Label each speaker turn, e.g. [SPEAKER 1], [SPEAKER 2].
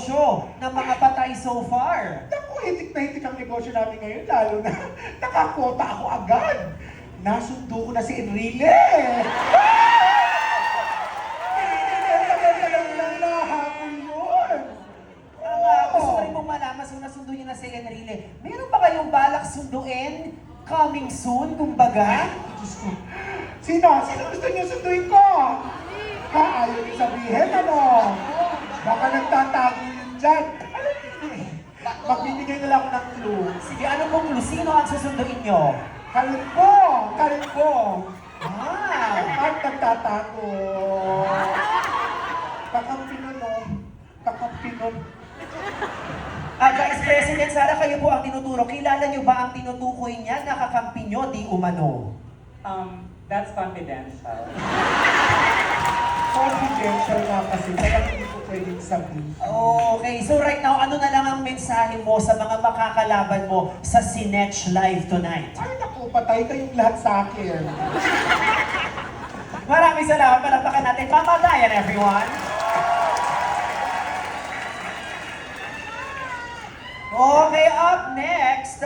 [SPEAKER 1] negosyo ng mga patay so far?
[SPEAKER 2] Naku, hitik na hitik ang negosyo namin ngayon, lalo na nakakota ako agad. Nasundo ko na si Enrile. Nahabol yun.
[SPEAKER 1] Gusto ko rin mong malaman, so nasundo niyo na si Enrile. Meron ba kayong balak sunduin? Coming soon, kumbaga?
[SPEAKER 2] Diyos ko. Sino gusto niyo sunduin ko? Ha, ayaw niyo sabihin, ano? Baka nagtatago yun dyan. Magbibigay na lang ako ng clue.
[SPEAKER 1] Sige, ano pong clue? Sino ang susunduin niyo?
[SPEAKER 2] Kalbo! Kalbo!
[SPEAKER 1] Ah!
[SPEAKER 2] At nagtatago. Kakampinon, no? Kakampinon.
[SPEAKER 1] Vice President Sara, kayo po ang tinuturo. Kilala niyo ba ang tinutukoy niya? Nakakampi niyo, di umano.
[SPEAKER 3] That's confidential.
[SPEAKER 2] Confidential na kasi, kaya hindi ko pwedeng sabihin.
[SPEAKER 1] Okay, so right now, ano na lang ang mensahe mo sa mga makakalaban mo sa Sinech Live tonight?
[SPEAKER 2] Ay naku, patay kayong lahat sa akin.
[SPEAKER 1] Maraming salamat. Palakpakan natin. Pamagayan, everyone. Okay, up next.